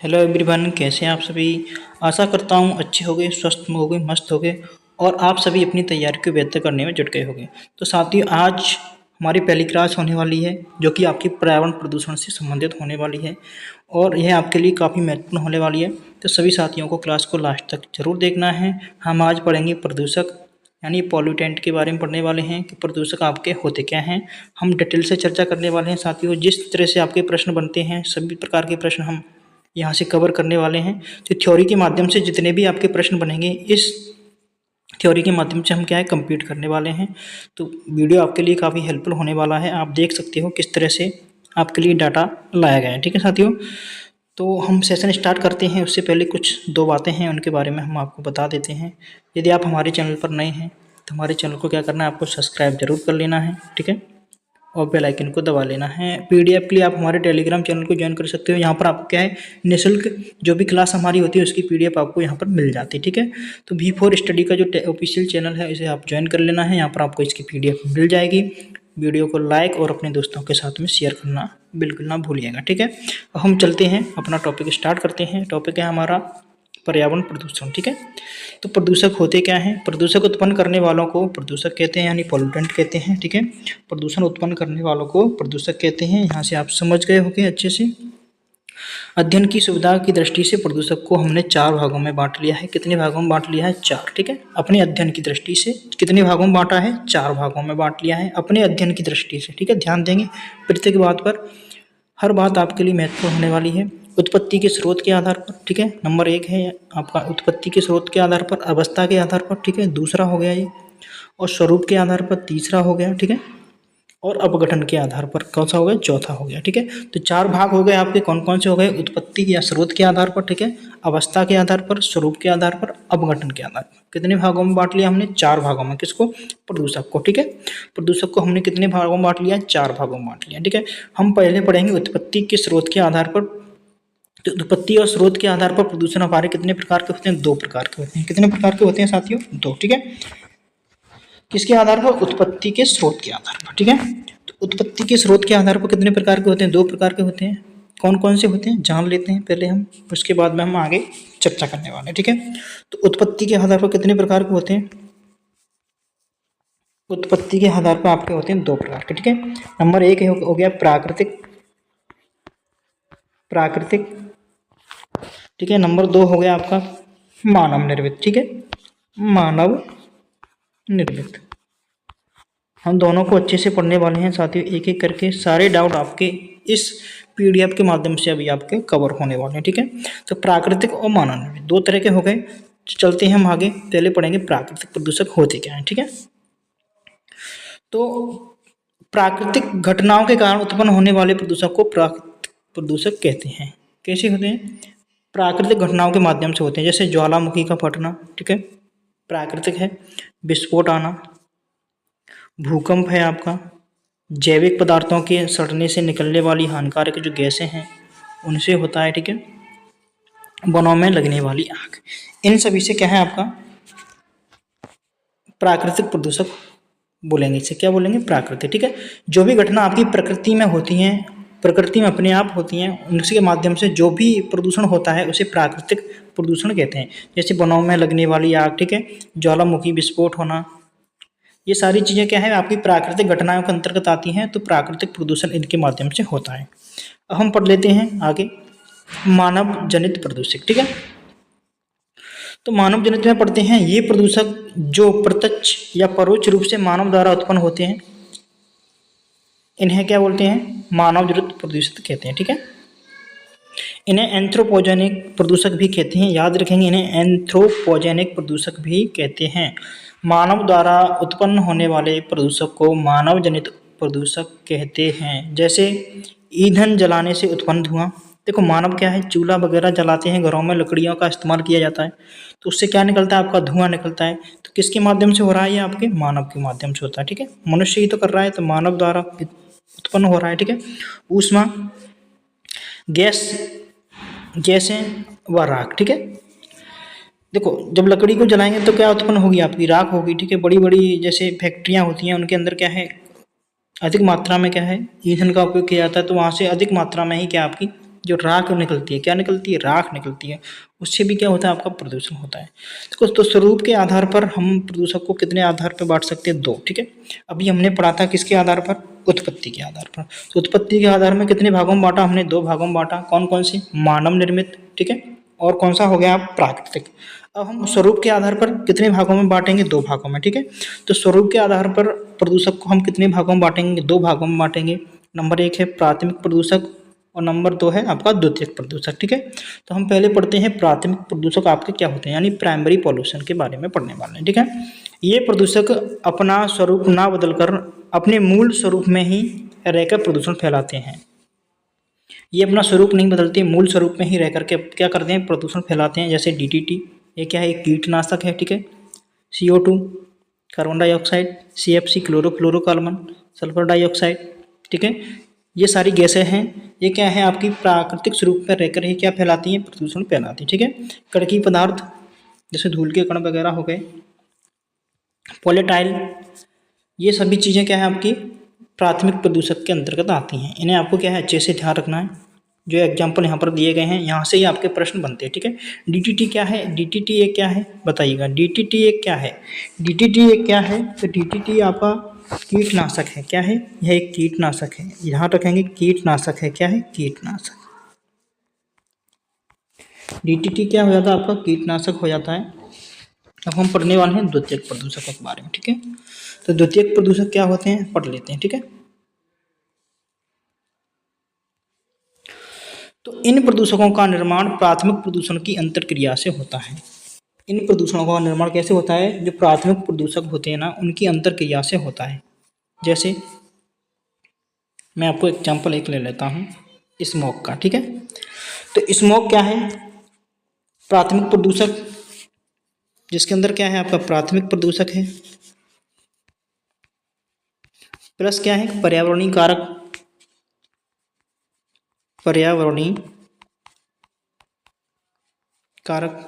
Hello everyone, कैसे हैं आप सभी। आशा करता हूँ अच्छे होंगे, स्वस्थ होंगे, मस्त होंगे और आप सभी अपनी तैयारी को बेहतर करने में जुट गए होंगे। तो साथियों, आज हमारी पहली क्लास होने वाली है जो कि आपकी पर्यावरण प्रदूषण से संबंधित होने वाली है और यह आपके लिए काफ़ी महत्वपूर्ण होने वाली है। तो सभी साथियों को क्लास को लास्ट तक जरूर देखना है। हम आज पढ़ेंगे प्रदूषक यानी पॉल्यूटेंट के बारे में पढ़ने वाले हैं कि प्रदूषक आपके होते क्या हैं। हम डिटेल से चर्चा करने वाले हैं साथियों। जिस तरह से आपके प्रश्न बनते हैं सभी प्रकार के प्रश्न हम यहाँ से कवर करने वाले हैं। तो थ्योरी के माध्यम से जितने भी आपके प्रश्न बनेंगे इस थ्योरी के माध्यम से हम क्या है कंप्लीट करने वाले हैं। तो वीडियो आपके लिए काफ़ी हेल्पफुल होने वाला है। आप देख सकते हो किस तरह से आपके लिए डाटा लाया गया है। ठीक है साथियों, तो हम सेशन स्टार्ट करते हैं। उससे पहले कुछ दो बातें हैं, उनके बारे में हम आपको बता देते हैं। यदि आप हमारे चैनल पर नए हैं तो हमारे चैनल को क्या करना है, आपको सब्सक्राइब जरूर कर लेना है। ठीक है, और बेल आइकन को दबा लेना है। पीडीएफ के लिए आप हमारे टेलीग्राम चैनल को ज्वाइन कर सकते हो। यहाँ पर आपको क्या है, निःशुल्क जो भी क्लास हमारी होती है उसकी पीडीएफ आपको यहाँ पर मिल जाती है। ठीक है, तो V4 स्टडी का जो ऑफिशियल चैनल है इसे आप ज्वाइन कर लेना है। यहाँ पर आपको इसकी पीडीएफ मिल जाएगी। वीडियो को लाइक और अपने दोस्तों के साथ में शेयर करना बिल्कुल ना भूलिएगा। ठीक है, अब हम चलते हैं, अपना टॉपिक स्टार्ट करते हैं। टॉपिक है हमारा पर्यावरण प्रदूषण। ठीक है, तो प्रदूषक होते क्या हैं। प्रदूषक उत्पन्न करने वालों को प्रदूषक कहते हैं यानी पॉल्यूटेंट कहते हैं। ठीक है, प्रदूषण उत्पन्न करने वालों को प्रदूषक कहते हैं। यहाँ से आप समझ गए होंगे अच्छे से। अध्ययन की सुविधा की दृष्टि से प्रदूषक को हमने 4 भागों में बांट लिया है। कितने भागों में बांट लिया है? 4। ठीक है, अपने अध्ययन की दृष्टि से कितने भागों में बांटा है? 4 भागों में बांट लिया है अपने अध्ययन की दृष्टि से। ठीक है, ध्यान देंगे प्रत्येक बात पर। हर बात आपके लिए महत्वपूर्ण होने वाली है। उत्पत्ति के स्रोत के आधार पर। ठीक है, नंबर 1 है आपका उत्पत्ति के स्रोत के आधार पर, अवस्था के आधार पर। ठीक है, दूसरा हो गया ये, और स्वरूप के आधार पर तीसरा हो गया। ठीक है, और अपघटन के आधार पर कौन सा हो गया? चौथा हो गया। ठीक है, तो 4 भाग हो गए आपके। कौन कौन से हो गए? उत्पत्ति या स्रोत के आधार पर, ठीक है, अवस्था के आधार पर, स्वरूप के आधार पर, अपघटन के आधार पर। कितने भागों में बांट लिया हमने? 4 भागों में। किसको? प्रदूषक को। ठीक है, प्रदूषक को हमने कितने भागों में बांट लिया? 4 भागों में बांट लिया। ठीक है, हम पहले पढ़ेंगे उत्पत्ति के स्रोत के आधार पर। तो उत्पत्ति और स्रोत के आधार पर प्रदूषण हमारे कितने प्रकार के होते हैं? 2 प्रकार के होते हैं। कितने प्रकार के होते हैं साथियों? 2। ठीक है, किसके आधार पर? उत्पत्ति के स्रोत के आधार पर। ठीक है, तो उत्पत्ति के स्रोत के आधार पर कितने प्रकार के होते हैं? 2 प्रकार के होते हैं। कौन कौन से होते हैं जान लेते हैं पहले हम, उसके बाद में हम आगे चर्चा करने वाले हैं। ठीक है, तो उत्पत्ति के आधार पर कितने प्रकार के होते हैं? उत्पत्ति के आधार पर आपके होते हैं 2 प्रकार के। ठीक है, नंबर 1 हो गया प्राकृतिक। प्राकृतिक, ठीक है। नंबर 2 हो गया आपका मानव निर्मित। ठीक है, मानव निर्मित। हम दोनों को अच्छे से पढ़ने वाले हैं साथियों, एक एक करके। सारे डाउट आपके इस पीडीएफ के माध्यम से अभी आपके कवर होने वाले हैं। ठीक है, तो प्राकृतिक और मानव निर्मित 2 तरह के हो गए। चलते हैं हम आगे, पहले पढ़ेंगे प्राकृतिक प्रदूषक होते क्या हैं। ठीक है, तो प्राकृतिक घटनाओं के कारण उत्पन्न होने वाले प्रदूषक को प्राकृतिक प्रदूषक कहते हैं। कैसे होते हैं? प्राकृतिक घटनाओं के माध्यम से होते हैं, जैसे ज्वालामुखी का फटना। ठीक है, प्राकृतिक है। विस्फोट आना, भूकंप है आपका, जैविक पदार्थों के सड़ने से निकलने वाली हानिकारक जो गैसें हैं उनसे होता है। ठीक है, वनों में लगने वाली आग, इन सभी से क्या है आपका प्राकृतिक प्रदूषक बोलेंगे। इसे क्या बोलेंगे? प्राकृतिक। ठीक है, जो भी घटना आपकी प्रकृति में होती हैं, प्रकृति में अपने आप होती हैं, उनके माध्यम से जो भी प्रदूषण होता है उसे प्राकृतिक प्रदूषण कहते हैं। जैसे वनों में लगने वाली आग, ठीक है, ज्वालामुखी विस्फोट होना, ये सारी चीज़ें क्या है आपकी प्राकृतिक घटनाओं के अंतर्गत आती हैं। तो प्राकृतिक प्रदूषण इनके माध्यम से होता है। अब हम पढ़ लेते हैं आगे मानव जनित प्रदूषक। ठीक है, तो मानव जनित में पढ़ते हैं ये प्रदूषक जो प्रत्यक्ष या परोक्ष रूप से मानव द्वारा उत्पन्न होते हैं, इन्हें क्या बोलते हैं? मानव जनित प्रदूषक कहते हैं। ठीक है, इन्हें एंथ्रोपोजेनिक प्रदूषक भी कहते हैं। याद रखेंगे, इन्हें एंथ्रोपोजेनिक प्रदूषक भी कहते हैं। मानव द्वारा उत्पन्न होने वाले प्रदूषक को मानव जनित प्रदूषक कहते हैं। जैसे ईंधन जलाने से उत्पन्न धुआं। देखो, मानव क्या है, चूल्हा वगैरह जलाते हैं, घरों में लकड़ियों का इस्तेमाल किया जाता है, तो उससे क्या निकलता है? आपका धुआं निकलता है। तो किसके माध्यम से हो रहा है? ये आपके मानव के माध्यम से होता है। ठीक है, मनुष्य ही तो कर रहा है, तो मानव द्वारा उत्पन्न हो रहा है। ठीक है, ऊष्मा, गैस, गैसें व राख। ठीक है, देखो जब लकड़ी को जलाएंगे तो क्या उत्पन्न होगी? आपकी राख होगी। ठीक है, बड़ी बड़ी जैसे फैक्ट्रियां होती हैं उनके अंदर क्या है, अधिक मात्रा में क्या है ईंधन का उपयोग किया जाता है, तो वहाँ से अधिक मात्रा में ही क्या आपकी जो राख निकलती है, क्या निकलती है, राख निकलती है, उससे भी क्या होता है, आपका प्रदूषण होता है। तो स्वरूप के आधार पर हम प्रदूषण को कितने आधार पर बांट सकते हैं, 2, ठीक है। अभी हमने पढ़ा था किसके आधार पर, उत्पत्ति के आधार पर। तो उत्पत्ति के आधार में कितने भागों में बांटा हमने, 2 भागों में बांटा। कौन कौन से, मानव निर्मित, ठीक है, और कौन सा हो गया प्राकृतिक। अब हम स्वरूप के आधार पर कितने भागों में बांटेंगे, 2 भागों में, ठीक है। तो स्वरूप के आधार पर प्रदूषक को हम कितने भागों में बांटेंगे, 2 भागों में बांटेंगे। नंबर 1 है प्राथमिक प्रदूषक और नंबर 2 है आपका द्वितीयक प्रदूषक, ठीक है। तो हम पहले पढ़ते हैं प्राथमिक प्रदूषक आपके क्या होते हैं, यानी प्राइमरी पॉल्यूशन के बारे में पढ़ने वाले हैं, ठीक है। ये प्रदूषक अपना स्वरूप ना बदलकर अपने मूल स्वरूप में ही रहकर प्रदूषण फैलाते हैं। ये अपना स्वरूप नहीं बदलते, मूल स्वरूप में ही रह करके क्या करते हैं, प्रदूषण फैलाते हैं। जैसे डीडीटी, ये क्या है, कीटनाशक है, ठीक है। CO2 carbon dioxide, CFC chlorofluorocarbon, sulphur dioxide, ठीक है। ये सारी गैसें हैं, ये क्या है, आपकी प्राकृतिक स्वरूप में रहकर ही क्या फैलाती हैं, प्रदूषण फैलाती हैं, ठीक है। कणकीय पदार्थ जैसे धूल के कण वगैरह हो गए, पॉलीटाइल, ये सभी चीज़ें क्या है, आपकी प्राथमिक प्रदूषक के अंतर्गत आती हैं। इन्हें आपको क्या है, अच्छे से ध्यान रखना है। जो एग्जाम्पल यहाँ पर दिए गए हैं, यहाँ से ही आपके प्रश्न बनते हैं, ठीक है। डीटीटी क्या है, डीटीटी एक क्या है, बताइएगा। डीटीटी एक क्या है, डीटीटी एक क्या है, तो डीटीटी आपका कीटनाशक है। क्या है, यह एक कीटनाशक है। यहाँ रखेंगे कीटनाशक है, क्या है, कीटनाशक। डीटीटी क्या हो जाता है, आपका कीटनाशक हो जाता है। अब हम पढ़ने वाले हैं द्वितीयक प्रदूषकों के बारे में, ठीक है। तो द्वितीयक प्रदूषक क्या होते हैं, पढ़ लेते हैं, ठीक है। तो इन प्रदूषकों का निर्माण प्राथमिक प्रदूषण की अंतरक्रिया से होता है। इन प्रदूषणों का निर्माण कैसे होता है, जो प्राथमिक प्रदूषक होते हैं ना, उनकी अंतरक्रिया से होता है। जैसे मैं आपको एग्जाम्पल एक ले लेता हूँ, स्मोक का, ठीक है। तो स्मोक क्या है, प्राथमिक प्रदूषक, जिसके अंदर क्या है, आपका प्राथमिक प्रदूषक है, प्लस क्या है, पर्यावरणीय कारक, पर्यावरणीय कारक।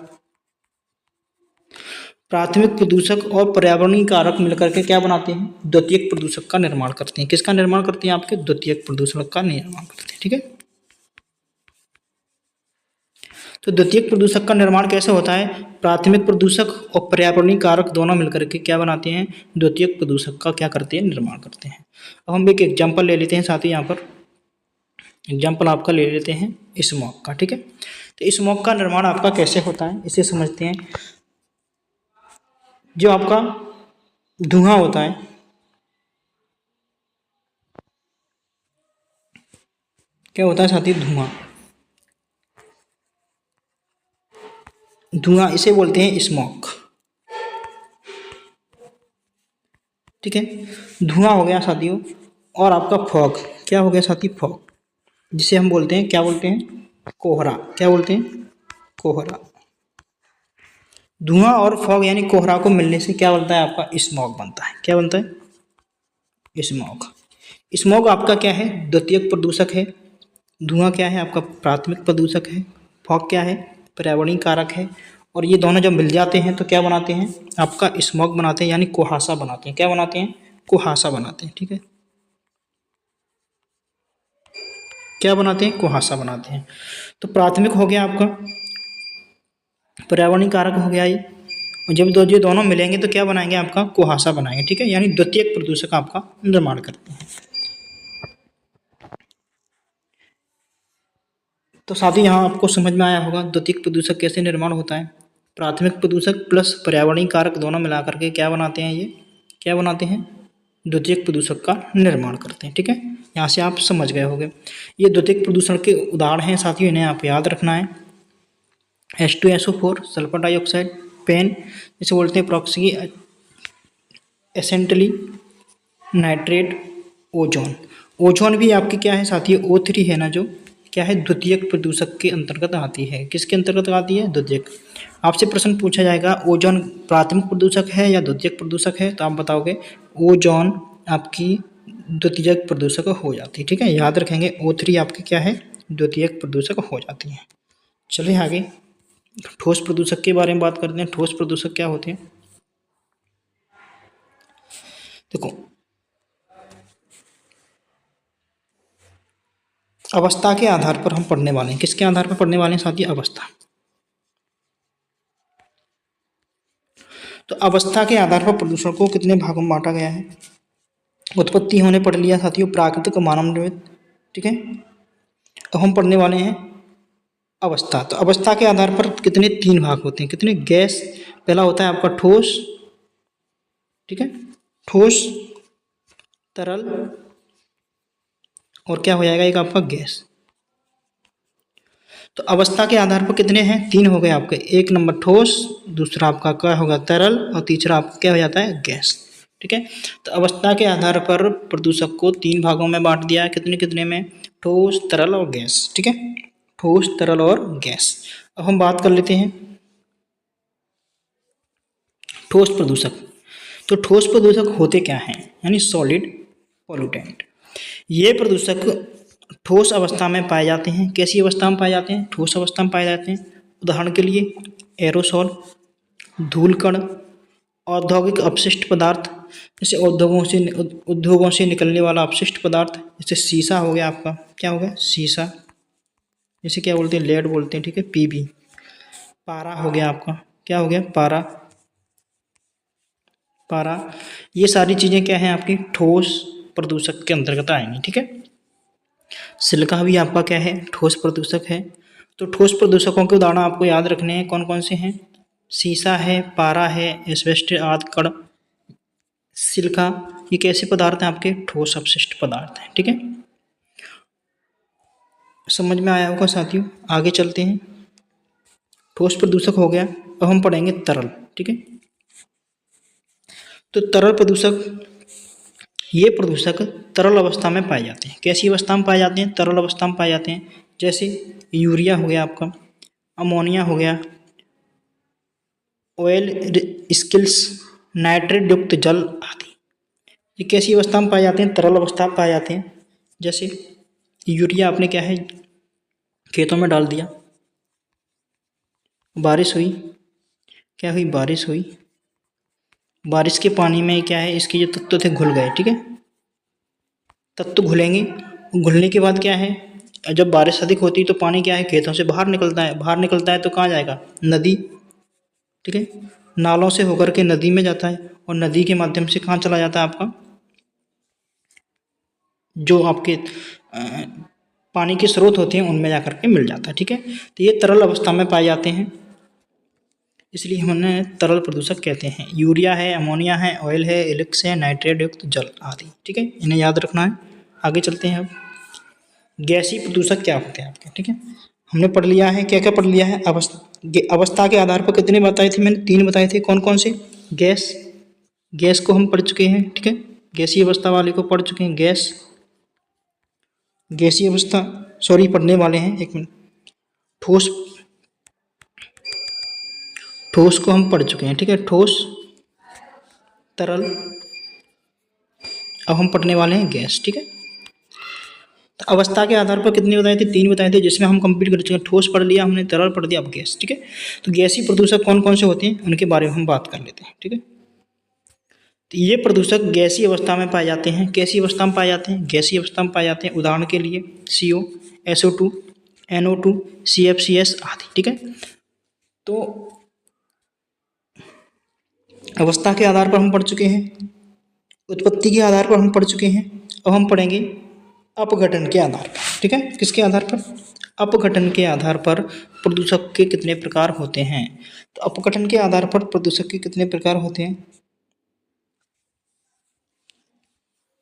प्राथमिक प्रदूषक और पर्यावरणीय कारक मिलकर के क्या बनाते हैं, द्वितीयक प्रदूषक का निर्माण करते हैं। किसका निर्माण करते हैं, आपके द्वितीयक प्रदूषक का निर्माण करते हैं, ठीक है। तो द्वितीयक प्रदूषक का निर्माण कैसे होता है, प्राथमिक प्रदूषक और पर्यावरणीय कारक दोनों मिलकर के क्या बनाते हैं, द्वितीयक प्रदूषक का क्या करते हैं, निर्माण करते हैं। अब हम एक एग्जाम्पल ले लेते हैं, साथ ही यहाँ पर एग्जाम्पल आपका ले लेते हैं स्मोक का, ठीक है। तो स्मोक का निर्माण आपका कैसे होता है, इसे समझते हैं। जो आपका धुआं होता है, क्या होता है साथी, धुआं, धुआं इसे बोलते हैं स्मोक, ठीक है। धुआं हो गया साथियों, और आपका फॉग, क्या हो गया साथी, फॉग, जिसे हम बोलते हैं, क्या बोलते हैं, कोहरा, क्या बोलते हैं, कोहरा। धुआं और फॉग यानी कोहरा को मिलने से क्या बनता है, आपका स्मोक बनता है। क्या बनता है, स्मोक। स्मोक आपका क्या है, द्वितीयक प्रदूषक है। धुआं क्या है, आपका प्राथमिक प्रदूषक है। फॉग क्या है, पर्यावरणीय कारक है। और ये दोनों जब मिल जाते हैं तो क्या बनाते हैं, आपका स्मोक बनाते हैं, यानी कुहासा बनाते हैं। क्या बनाते हैं, कुहासा बनाते हैं, ठीक है। क्या बनाते हैं, कुहासा बनाते हैं। तो प्राथमिक हो गया आपका, पर्यावरणीय कारक हो गया ये, और जब ये दोनों मिलेंगे तो क्या बनाएंगे, आपका कुहासा बनाएंगे, ठीक है। यानी द्वितीयक प्रदूषक आपका निर्माण करते हैं। तो साथ ही यहाँ आपको समझ में आया होगा द्वितीयक प्रदूषक कैसे निर्माण होता है। प्राथमिक प्रदूषक प्लस पर्यावरणीय कारक दोनों मिला करके क्या बनाते हैं, ये क्या बनाते हैं, द्वितीयक प्रदूषक का निर्माण करते हैं, ठीक है। यहाँ से आप समझ गए होंगे। ये द्वितीयक प्रदूषण के उदाहरण हैं साथियों, इन्हें आप याद रखना है। H2SO4 सल्फर डाइऑक्साइड, पेन जिसे बोलते हैं proxy essentially, nitrate, ozone. Ozone भी आपकी क्या है साथियों, O3 है ना, जो क्या है, द्वितीयक प्रदूषक के अंतर्गत आती है। किसके अंतर्गत आती है, द्वितीयक। आपसे प्रश्न पूछा जाएगा ओजोन प्राथमिक प्रदूषक है या द्वितीयक प्रदूषक है, तो आप बताओगे ओजोन आपकी द्वितीयक प्रदूषक हो जाती है, ठीक है। याद रखेंगे O3 आपकी क्या है, द्वितीयक प्रदूषक हो जाती है। चलिए आगे ठोस प्रदूषक के बारे में बात करते हैं। ठोस प्रदूषक क्या होते हैं, देखो अवस्था के आधार पर हम पढ़ने वाले हैं। किसके आधार पर पढ़ने वाले हैं साथियों? अवस्था। तो अवस्था के आधार पर प्रदूषण को कितने भागों में बांटा गया है? उत्पत्ति होने पढ़ लिया साथियों, प्राकृतिक और मानव निर्मित। ठीक है, अब हम पढ़ने वाले हैं अवस्था। तो अवस्था के आधार पर कितने 3 भाग होते हैं, कितने? गैस, पहला होता है आपका ठोस, ठीक है, ठोस, तरल, और क्या हो जाएगा एक आपका गैस। तो अवस्था के आधार पर कितने हैं? 3 हो गए आपके। एक नंबर ठोस, दूसरा आपका क्या होगा? तरल, और तीसरा आपका क्या हो जाता है? गैस। ठीक है, तो अवस्था के आधार पर प्रदूषक को 3 भागों में बांट दिया है। कितने कितने में? ठोस, तरल और गैस। ठीक है, ठोस, तरल और गैस। अब हम बात कर लेते हैं ठोस प्रदूषक। तो ठोस प्रदूषक होते क्या हैं? यानी सॉलिड पॉल्यूटेंट। ये प्रदूषक ठोस अवस्था में पाए जाते हैं। कैसी अवस्था में पाए जाते हैं? ठोस अवस्था में पाए जाते हैं। उदाहरण के लिए एरोसोल, धूल कण, औद्योगिक अपशिष्ट पदार्थ, जैसे उद्योगों से निकलने वाला अपशिष्ट पदार्थ, जैसे शीशा हो गया आपका, क्या हो गया? शीशा, जैसे क्या बोलते हैं? लेड बोलते हैं। ठीक है, पीबी। पारा हो गया आपका, क्या हो गया? पारा, पारा। ये सारी चीज़ें क्या हैं आपकी? ठोस प्रदूषक के अंतर्गत आएंगी। ठीक है, सिलिका भी आपका क्या है? ठोस प्रदूषक है। तो ठोस प्रदूषकों के उदाहरण आपको याद रखने हैं। कौन कौन से हैं? सीसा है, पारा है, एस्बेस्टस आदि कण, सिलिका। ये कैसे पदार्थ हैं आपके? ठोस अपशिष्ट पदार्थ हैं। ठीक है, समझ में आया होगा साथियों। आगे चलते हैं। ठोस प्रदूषक हो गया, अब हम पढ़ेंगे तरल। ठीक है, तो तरल प्रदूषक, ये प्रदूषक तरल अवस्था में पाए जाते हैं। कैसी अवस्था में पाए जाते हैं? तरल अवस्था में पाए जाते हैं। जैसे यूरिया हो गया आपका, अमोनिया हो गया, ऑयल स्किल्स, नाइट्रेट युक्त जल आदि। ये कैसी अवस्था में पाए जाते हैं? तरल अवस्था में पाए जाते हैं। जैसे यूरिया आपने क्या है? खेतों में डाल दिया, बारिश हुई, क्या हुई? बारिश हुई। बारिश के पानी में क्या है? इसके जो तत्व थे घुल गए। ठीक है, तत्व घुलेंगे, घुलने के बाद क्या है? जब बारिश अधिक होती है तो पानी क्या है? खेतों से बाहर निकलता है। बाहर निकलता है तो कहाँ जाएगा? नदी। ठीक है, नालों से होकर के नदी में जाता है, और नदी के माध्यम से कहाँ चला जाता है आपका? जो आपके पानी के स्रोत होते हैं उनमें जाकर के मिल जाता है। ठीक है, तो ये तरल अवस्था में पाए जाते हैं, इसलिए हम उन्हें तरल प्रदूषक कहते हैं। यूरिया है, अमोनिया है, ऑयल है, एलिक्स है, नाइट्रेट युक्त जल आदि। ठीक है, इन्हें याद रखना है। आगे चलते हैं। अब गैसीय प्रदूषक क्या होते हैं आपके? ठीक है, हमने पढ़ लिया है, क्या क्या पढ़ लिया है? अवस्था के आधार पर कितने बताए थे मैंने? 3 बताए थे। कौन कौन से? गैस, गैस को हम पढ़ चुके हैं। ठीक है, गैसीय अवस्था वाले को पढ़ चुके हैं। गैस, गैसीय अवस्था, सॉरी पढ़ने वाले हैं, एक मिनट। ठोस, ठोस को हम पढ़ चुके हैं। ठीक है, ठोस, तरल, अब हम पढ़ने वाले हैं गैस। ठीक है, तो अवस्था के आधार पर कितने बताए थे? 3 बताए थे, जिसमें हम कंप्लीट कर चुके हैं। ठोस पढ़ लिया हमने, तरल पढ़ दिया, अब गैस। ठीक है, तो गैसीय प्रदूषक कौन कौन से होते हैं उनके बारे में हम बात कर लेते हैं। ठीक है, तो ये प्रदूषक गैसीय अवस्था में पाए जाते हैं। कैसी अवस्था में पाए जाते हैं? गैसीय अवस्था में पाए जाते हैं। उदाहरण के लिए CO, SO2, NO2, CFCS आदि। ठीक है, तो अवस्था के आधार पर हम पढ़ चुके हैं, उत्पत्ति के आधार पर हम पढ़ चुके हैं। अब हम पढ़ेंगे अपघटन के आधार पर। ठीक है, किसके आधार पर? अपघटन के आधार पर प्रदूषक के कितने प्रकार होते हैं? तो अपघटन के आधार पर प्रदूषक के कितने प्रकार होते हैं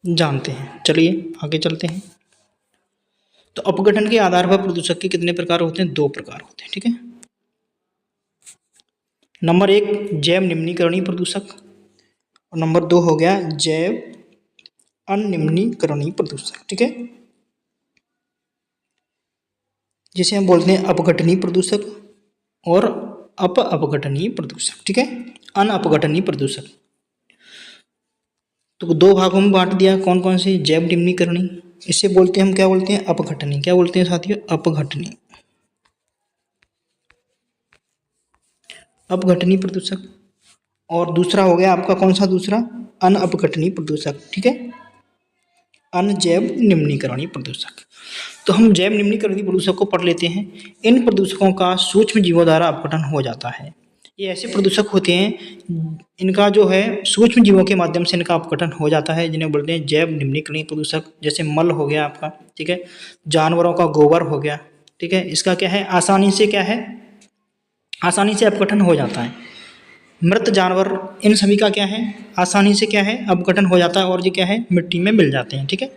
जानते हैं। चलिए आगे चलते हैं। तो अपघटन के आधार पर प्रदूषक के कितने प्रकार होते हैं? 2 प्रकार होते हैं। ठीक है, नंबर 1 जैव निम्नीकरणीय प्रदूषक, और नंबर 2 हो गया जैव अनिम्नीकरणीय प्रदूषक। ठीक है, जिसे हम बोलते हैं अपघटनीय प्रदूषक और अपघटनीय प्रदूषक। ठीक है, अनअपघटनीय प्रदूषक। तो 2 भागों में बांट दिया। कौन कौन से? जैव निम्नीकरणीय, इसे बोलते हैं हम, क्या बोलते हैं? अपघटनीय। क्या बोलते हैं साथियों? अपघटनीय, अपघटनीय प्रदूषक। और दूसरा हो गया आपका कौन सा? दूसरा अनअपघटनीय प्रदूषक। ठीक है, अन्य जैव निम्नीकरणीय प्रदूषक। तो हम जैव निम्नीकरणीय प्रदूषक को पढ़ लेते हैं। इन प्रदूषकों का सूक्ष्म जीवों द्वारा अपघटन हो जाता है। ये ऐसे प्रदूषक होते हैं इनका जो है सूक्ष्म जीवों के माध्यम से इनका अपघटन हो जाता है, जिन्हें बोलते हैं जैव निम्नीकरणीय प्रदूषक। जैसे मल हो गया आपका, ठीक है, जानवरों का गोबर हो गया, ठीक है, इसका क्या है आसानी से क्या है आसानी से अपघटन हो जाता है। मृत जानवर, इन सभी का क्या है आसानी से क्या है अपघटन हो जाता है और ये क्या है मिट्टी में मिल जाते हैं, ठीक है,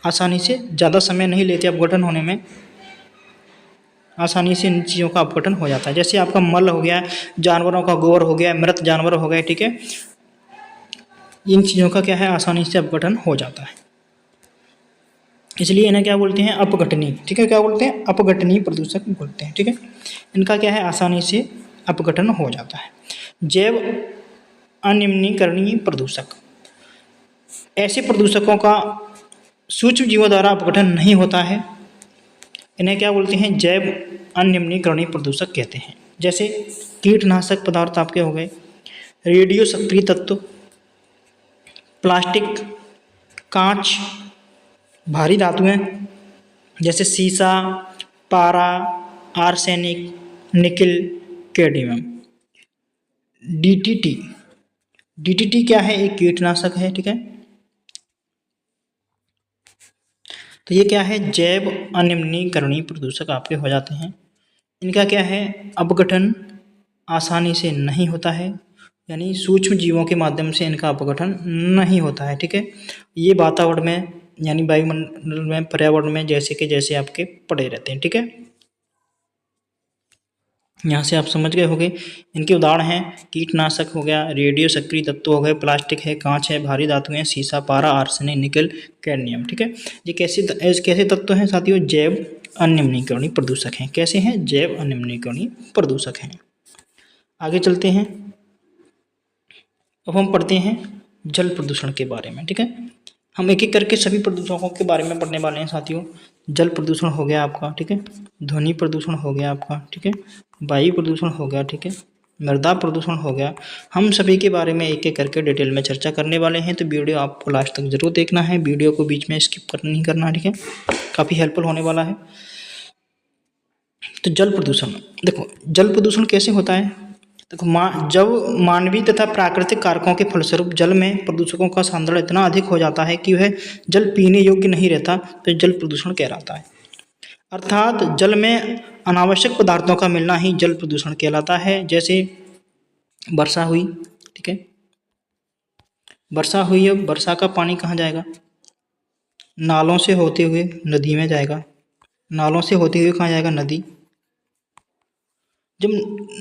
आसानी से, ज़्यादा समय नहीं लेते अपघटन होने में, आसानी से इन चीज़ों का अपघटन हो जाता है। जैसे आपका मल हो गया, जानवरों का गोबर हो गया, मृत जानवर हो गए, ठीक है, इन चीज़ों का क्या है आसानी से अपघटन हो जाता है, इसलिए इन्हें क्या बोलते हैं अपघटनीय, ठीक है, क्या बोलते हैं अपघटनीय प्रदूषक बोलते हैं, ठीक है, इनका क्या है आसानी से अपघटन हो जाता है। जैव अनिम्नीकरणीय प्रदूषक, ऐसे प्रदूषकों का सूक्ष्म जीवों द्वारा अपघटन नहीं होता है, इन्हें क्या बोलते हैं जैव अनिम्नीकरणीय प्रदूषक कहते हैं। जैसे कीटनाशक पदार्थ आपके हो गए, रेडियो सक्रिय तत्व, प्लास्टिक, कांच, भारी धातुएं जैसे सीसा, पारा, arsenic, nickel, cadmium. DDT, DDT क्या है एक कीटनाशक है, ठीक है, तो ये क्या है जैव अनिम्नीकरणीय प्रदूषक आपके हो जाते हैं। इनका क्या है अपघटन आसानी से नहीं होता है, यानी सूक्ष्म जीवों के माध्यम से इनका अपघटन नहीं होता है, ठीक है, ये वातावरण में यानी वायुमंडल में पर्यावरण में जैसे के जैसे आपके पड़े रहते हैं, ठीक है, यहाँ से आप समझ गए होंगे। इनके उदाहरण हैं कीटनाशक हो गया, रेडियो सक्रिय तत्व हो गए, प्लास्टिक है, कांच है, भारी धातुएं, सीसा, पारा, आर्सेनिक, निकल, कैडमियम, ठीक है, ये कैसे तत्व हैं साथियों जैव अनिम्नीकरणीय प्रदूषक हैं। कैसे हैं जैव अनिम्नीकरणीय प्रदूषक हैं। आगे चलते हैं, अब हम पढ़ते हैं जल प्रदूषण के बारे में, ठीक है, हम एक एक करके सभी प्रदूषकों के बारे में पढ़ने वाले हैं साथियों। जल प्रदूषण हो गया आपका, ठीक है, ध्वनि प्रदूषण हो गया आपका, ठीक है, वायु प्रदूषण हो गया, ठीक है, मृदा प्रदूषण हो गया। हम सभी के बारे में एक एक करके डिटेल में चर्चा करने वाले हैं, तो वीडियो आपको लास्ट तक जरूर देखना है, वीडियो को बीच में स्किप नहीं करना, ठीक है, काफ़ी हेल्पफुल होने वाला है। तो जल प्रदूषण, देखो जल प्रदूषण कैसे होता है, देखो जब मानवीय तथा प्राकृतिक कारकों के फलस्वरूप जल में प्रदूषकों का सांद्रण इतना अधिक हो जाता है कि वह जल पीने योग्य नहीं रहता, तो जल प्रदूषण कहलाता है। अर्थात जल में अनावश्यक पदार्थों का मिलना ही जल प्रदूषण कहलाता है। जैसे वर्षा हुई, ठीक है, वर्षा हुई, अब वर्षा का पानी कहाँ जाएगा, नालों से होते हुए नदी में जाएगा, नालों से होते हुए कहाँ जाएगा नदी। जब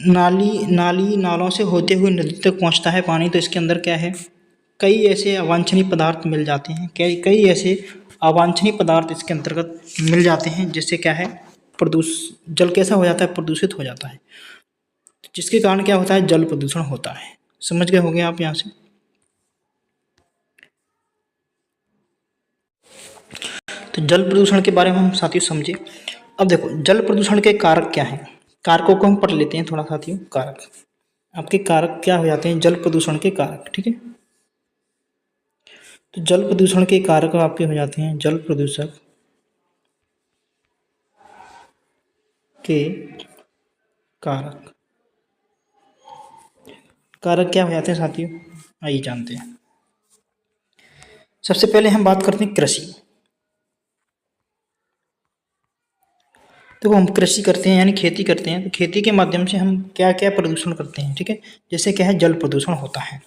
नालों से होते हुए नदी तक पहुंचता है पानी, तो इसके अंदर क्या है कई ऐसे अवांछनीय पदार्थ मिल जाते हैं, कई ऐसे अवांछनीय पदार्थ इसके अंतर्गत मिल जाते हैं, जिससे क्या है जल कैसा हो जाता है प्रदूषित हो जाता है, जिसके कारण क्या होता है जल प्रदूषण होता है। समझ गए होंगे आप यहाँ से। तो जल प्रदूषण के बारे में हम साथियों समझे। अब देखो जल प्रदूषण के कारक क्या हैं, कारकों को हम पढ़ लेते हैं थोड़ा साथियों। कारक, आपके कारक क्या हो जाते हैं जल प्रदूषण के कारक, ठीक है, तो जल प्रदूषण के कारक आपके हो जाते हैं जल प्रदूषक के कारक। कारक क्या हो जाते हैं साथियों, आइए जानते हैं। सबसे पहले हम बात करते हैं कृषि। तो हम कृषि करते हैं यानी खेती करते हैं, तो खेती के माध्यम से हम क्या क्या प्रदूषण करते हैं, ठीक है, जैसे क्या है जल प्रदूषण होता है।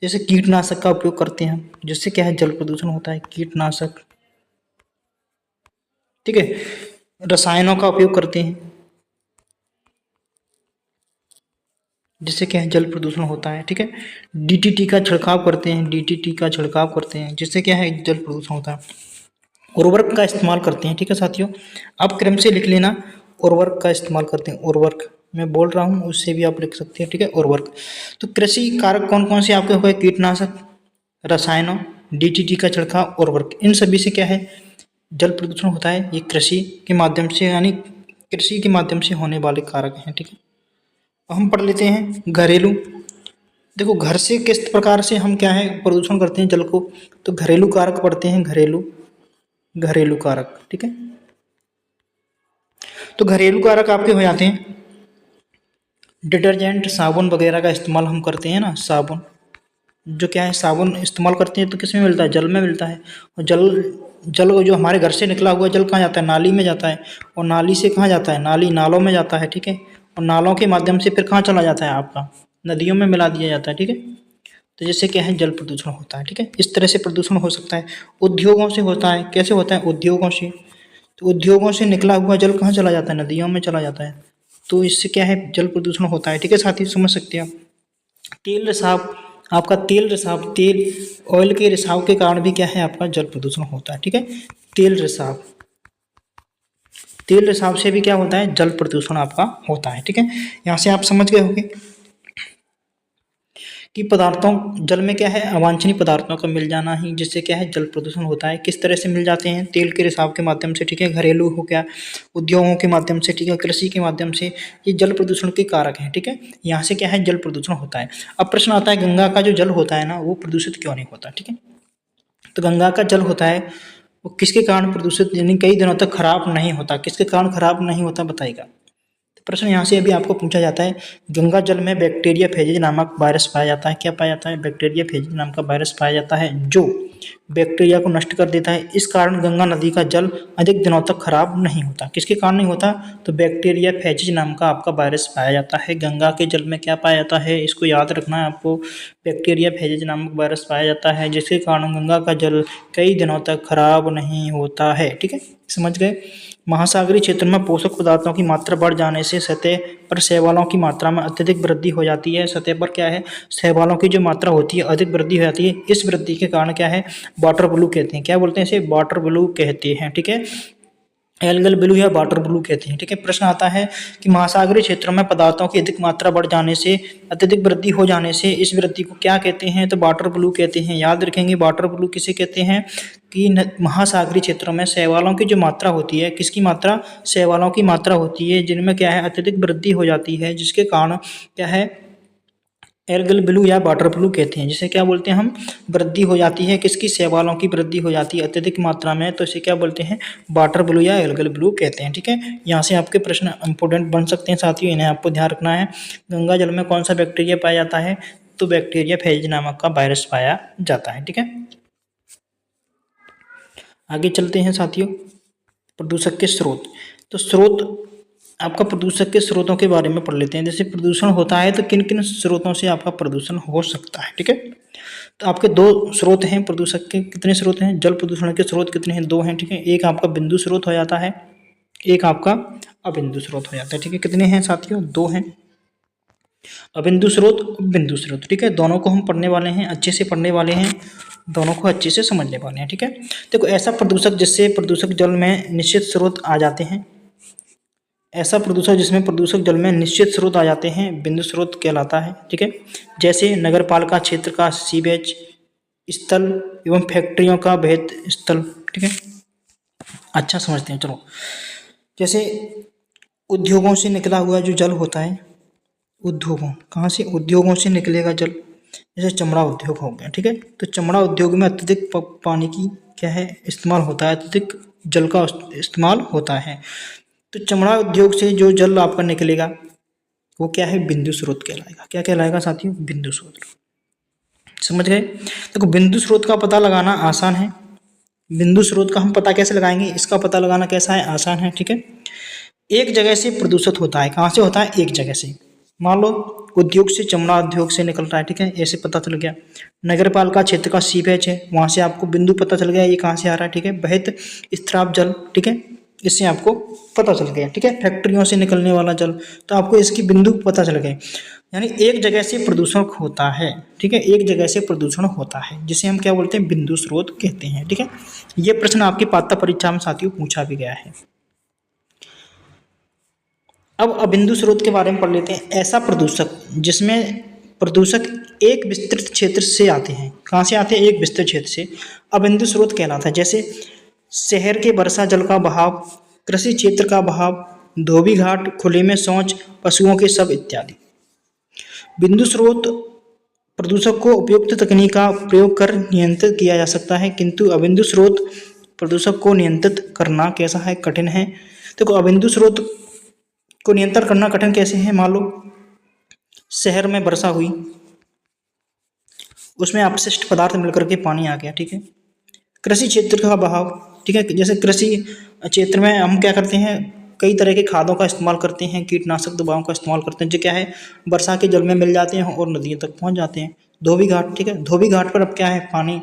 जैसे कीटनाशक का उपयोग करते हैं हम, जिससे क्या है जल प्रदूषण होता है, कीटनाशक, ठीक है, रसायनों का उपयोग करते हैं, जिससे क्या है जल प्रदूषण होता है, ठीक है, डीटीटी का छिड़काव करते हैं, डीटीटी का छिड़काव करते हैं, जिससे क्या है जल प्रदूषण होता है। उर्वरक का इस्तेमाल करते हैं, ठीक है साथियों, आप क्रम से लिख लेना, उर्वरक का इस्तेमाल करते हैं, उर्वरक मैं बोल रहा हूँ उससे भी आप लिख सकते हैं, ठीक है, उर्वरक। तो कृषि कारक कौन कौन से आपके हो गए, कीटनाशक, रसायनों, डीटीटी का छिड़काव, उर्वरक, इन सभी से क्या है जल प्रदूषण होता है। ये कृषि के माध्यम से यानी कृषि के माध्यम से होने वाले कारक हैं, ठीक है। अब हम पढ़ लेते हैं घरेलू। देखो घर से किस प्रकार से हम क्या है प्रदूषण करते हैं जल को, तो घरेलू कारक पढ़ते हैं, घरेलू घरेलू कारक, ठीक है। तो घरेलू कारक आपके हो जाते हैं डिटर्जेंट, साबुन वगैरह का इस्तेमाल हम करते हैं ना, साबुन जो क्या है, साबुन इस्तेमाल करते हैं तो किस में मिलता है, जल में मिलता है। और जल जल जो हमारे घर से निकला हुआ जल कहाँ जाता है, नाली में जाता है। और नाली से कहाँ जाता है, नालों में जाता है, ठीक है। और नालों के माध्यम से फिर कहाँ चला जाता है आपका, नदियों में मिला दिया जाता है, ठीक है। तो जैसे क्या है, जल प्रदूषण होता है, ठीक है। इस तरह से प्रदूषण हो सकता है। उद्योगों से होता है, कैसे होता है, उद्योगों से। तो उद्योगों से निकला हुआ जल कहाँ चला जाता है, नदियों में चला जाता है। तो इससे क्या है, जल प्रदूषण होता है, ठीक है। साथ ही समझ सकते हैं आप। तेल रिसाव, आपका तेल रिसाव, तेल ऑयल के रिसाव के कारण भी क्या है, आपका जल प्रदूषण होता है, ठीक है। तेल रिसाव, तेल रिसाव से भी क्या होता है, जल प्रदूषण आपका होता है, ठीक है। यहाँ से आप समझ गए होंगे कि पदार्थों, जल में क्या है, अवांछनीय पदार्थों का मिल जाना ही जिससे क्या है, जल प्रदूषण होता है। किस तरह से मिल जाते हैं, तेल के रिसाव के माध्यम से, ठीक है। घरेलू हो गया, उद्योगों के माध्यम से, ठीक है, कृषि के माध्यम से, ये जल प्रदूषण के कारक हैं, ठीक है। यहाँ से क्या है, जल प्रदूषण होता है। अब प्रश्न आता है, गंगा का जो जल होता है ना, वो प्रदूषित क्यों नहीं होता, ठीक है। तो गंगा का जल होता है वो किसके कारण प्रदूषित, यानी कई दिनों तक खराब नहीं होता, किसके कारण खराब नहीं होता बताइएगा। प्रश्न यहाँ से अभी आपको पूछा जाता है, गंगा जल में बैक्टीरिया फेजेज नामक वायरस पाया जाता है। क्या पाया जाता है, बैक्टीरिया फेजेज नाम का वायरस पाया जाता है जो बैक्टीरिया को नष्ट कर देता है। इस कारण गंगा नदी का जल अधिक दिनों तक खराब नहीं होता। किसके कारण नहीं होता, तो बैक्टीरिया फेजेज नाम का आपका वायरस पाया जाता है। गंगा के जल में क्या पाया जाता है, इसको याद रखना है आपको, बैक्टीरिया फेजेज नामक वायरस पाया जाता है जिसके कारण गंगा का जल कई दिनों तक खराब नहीं होता है, ठीक है। समझ गए। महासागरीय क्षेत्र में पोषक पदार्थों की मात्रा बढ़ जाने से सतह पर शैवालों की मात्रा में अत्यधिक वृद्धि हो जाती है। सतह पर क्या है, शैवालों की जो मात्रा होती है अधिक वृद्धि हो जाती है। इस वृद्धि के कारण क्या है, वाटर ब्लू कहते हैं। क्या बोलते हैं इसे, वाटर ब्लू कहते हैं, ठीक है। एल्गल ब्लू या वाटर ब्लू कहते हैं, ठीक है। प्रश्न आता है कि महासागरीय क्षेत्रों में पदार्थों की अधिक मात्रा बढ़ जाने से, अत्यधिक वृद्धि हो जाने से इस वृद्धि को क्या कहते हैं, तो वाटर ब्लू कहते हैं। याद रखेंगे वाटर ब्लू किसे कहते हैं कि महासागरीय क्षेत्रों में शैवालों की जो मात्रा होती है, किसकी मात्रा, शैवालों की मात्रा होती है जिनमें क्या है, अत्यधिक वृद्धि हो जाती है जिसके कारण क्या है, एल्गल ब्लू या वाटर ब्लू कहते हैं। जिसे क्या बोलते हैं हम, वृद्धि हो जाती है किसकी, शैवालों की वृद्धि हो जाती है अत्यधिक मात्रा में, तो इसे क्या बोलते हैं, वाटर ब्लू या एल्गल ब्लू कहते हैं, ठीक है। यहाँ से आपके प्रश्न इंपोर्टेंट बन सकते हैं साथियों, इन्हें आपको ध्यान रखना है। गंगा जल में कौन सा बैक्टीरिया पाया जाता है, तो बैक्टीरिया फेज नामक का वायरस पाया जाता है, ठीक है। आगे चलते हैं साथियों, प्रदूषक के स्रोत। तो स्रोत, आपका प्रदूषक के स्रोतों के बारे में पढ़ लेते हैं। जैसे प्रदूषण होता है तो किन किन स्रोतों से आपका प्रदूषण हो सकता है, ठीक है। तो आपके दो स्रोत हैं प्रदूषक के, कितने स्रोत हैं, जल प्रदूषण के स्रोत कितने हैं, दो हैं, ठीक है। एक आपका बिंदु स्रोत हो जाता है, एक आपका अबिंदु स्रोत हो जाता है, ठीक है। कितने हैं साथियों, दो हैं, अबिंदु स्रोत, बिंदु स्रोत, ठीक है। दोनों को हम पढ़ने वाले हैं, अच्छे से पढ़ने वाले हैं, दोनों को अच्छे से समझने वाले हैं, ठीक है। देखो, ऐसा प्रदूषक जिससे प्रदूषक जल में निश्चित स्रोत आ जाते हैं, ऐसा प्रदूषक जिसमें प्रदूषक जल में निश्चित स्रोत आ जाते हैं बिंदु स्रोत कहलाता है, ठीक है। जैसे नगरपालिका क्षेत्र का सीवेज स्थल एवं फैक्ट्रियों का बहित स्थल, ठीक है। अच्छा समझते हैं, चलो। जैसे उद्योगों से निकला हुआ जो जल होता है, उद्योगों, कहाँ से, उद्योगों से निकलेगा जल, जैसे चमड़ा उद्योग हो गया, ठीक है। तो चमड़ा उद्योग में अत्यधिक पानी की क्या है, इस्तेमाल होता है, अत्यधिक जल का इस्तेमाल होता है। तो चमड़ा उद्योग से जो जल आपका निकलेगा वो क्या है, बिंदु स्रोत कहलाएगा। क्या कहलाएगा साथियों, बिंदु स्रोत। समझ गए। देखो, बिंदु स्रोत का पता लगाना आसान है। बिंदु स्रोत का हम पता कैसे लगाएंगे, इसका पता लगाना कैसा है, आसान है, ठीक है। एक जगह से प्रदूषित होता है, कहाँ से होता है, एक जगह से। मान लो उद्योग से, चमड़ा उद्योग से निकल रहा है, ठीक है, ऐसे पता चल गया। नगर पालिका क्षेत्र का सीवेज है, वहाँ से आपको बिंदु पता चल गया ये कहाँ से आ रहा है, ठीक है। बहित स्त्राव जल, ठीक है, इससे आपको पता चल गया, ठीक है। फैक्ट्रियों से निकलने वाला जल, तो आपको इसकी बिंदु पता चल गए। यानी एक जगह से प्रदूषण होता है, ठीक है, एक जगह से प्रदूषण होता है जिसे हम क्या बोलते हैं, बिंदु स्रोत कहते हैं, ठीक है। ये प्रश्न आपकी पात्रता परीक्षा में साथियों पूछा भी गया है। अब अबिंदु स्रोत के बारे में पढ़ लेते हैं। ऐसा प्रदूषक जिसमें प्रदूषक एक विस्तृत क्षेत्र से आते हैं, कहाँ से आते हैं, एक विस्तृत क्षेत्र से, अबिंदु स्रोत कहलाता है। जैसे शहर के वर्षा जल का बहाव, कृषि क्षेत्र का बहाव, धोबी घाट, खुले में शौच, पशुओं के शव इत्यादि। बिंदु स्रोत प्रदूषक को उपयुक्त तकनीक का प्रयोग कर नियंत्रित किया जा सकता है, किंतु अबिंदु स्रोत प्रदूषक को नियंत्रित करना कैसा है, कठिन है। देखो अबिंदु स्रोत को नियंत्रण करना कठिन कैसे है। मान लो शहर में वर्षा हुई, उसमें अपशिष्ट पदार्थ मिलकर के पानी आ गया, ठीक है। कृषि क्षेत्र का बहाव, ठीक है, जैसे कृषि क्षेत्र में हम क्या करते हैं, कई तरह के खादों का इस्तेमाल करते हैं, कीटनाशक दवाओं का इस्तेमाल करते हैं, जो क्या है वर्षा के जल में मिल जाते हैं और नदियों तक पहुंच जाते हैं। धोबी घाट, ठीक है, धोबी घाट पर अब क्या है, पानी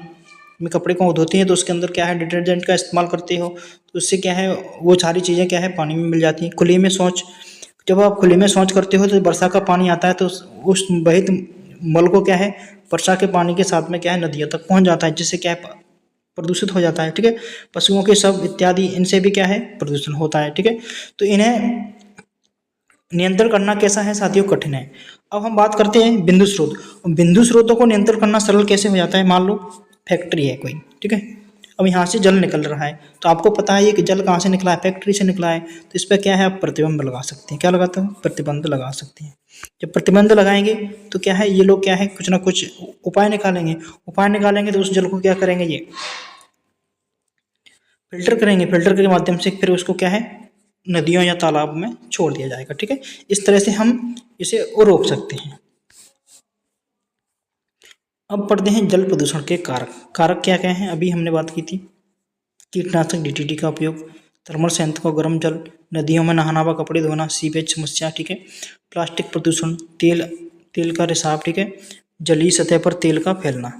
में कपड़े को धोते हैं तो उसके अंदर क्या है डिटर्जेंट का इस्तेमाल करते हो, तो उससे क्या है वो सारी चीज़ें क्या है पानी में मिल जाती हैं। खुले में शौच, जब आप खुले में शौच करते हो तो वर्षा का पानी आता है तो उस वहित मल को क्या है वर्षा के पानी के साथ में क्या है नदियों तक पहुंच जाता है, जिससे क्या है प्रदूषित हो जाता है, ठीक है। पशुओं के शव इत्यादि इनसे भी क्या है प्रदूषण होता है, ठीक है। तो इन्हें नियंत्रण करना कैसा है साथियों, कठिन है। अब हम बात करते हैं बिंदु स्रोत। बिंदु स्रोतों को नियंत्रण करना सरल कैसे हो जाता है। मान लो फैक्ट्री है कोई, ठीक है, अब यहाँ से जल निकल रहा है तो आपको पता है ये कि जल कहाँ से निकला है, फैक्ट्री से निकला है, तो इस पर क्या है आप प्रतिबंध लगा सकते हैं। क्या लगाते हो, प्रतिबंध लगा सकते हैं। जब प्रतिबंध लगाएंगे तो क्या है ये लोग क्या है कुछ ना कुछ उपाय निकालेंगे, उपाय निकालेंगे तो उस जल को क्या करेंगे, ये फिल्टर करेंगे, फिल्टर के माध्यम से फिर उसको क्या है नदियों या तालाब में छोड़ दिया जाएगा, ठीक है। इस तरह से हम इसे रोक सकते हैं। अब पढ़ते हैं जल प्रदूषण के कारक। कारक क्या क्या हैं, अभी हमने बात की थी, कीटनाशक डीडीटी का उपयोग, थर्मल संयंत्र को गर्म जल, नदियों में नहाना व कपड़े धोना, सीवेज समस्या, ठीक है, प्लास्टिक प्रदूषण, तेल का रिसाव, ठीक है, जलीय सतह पर तेल का फैलना।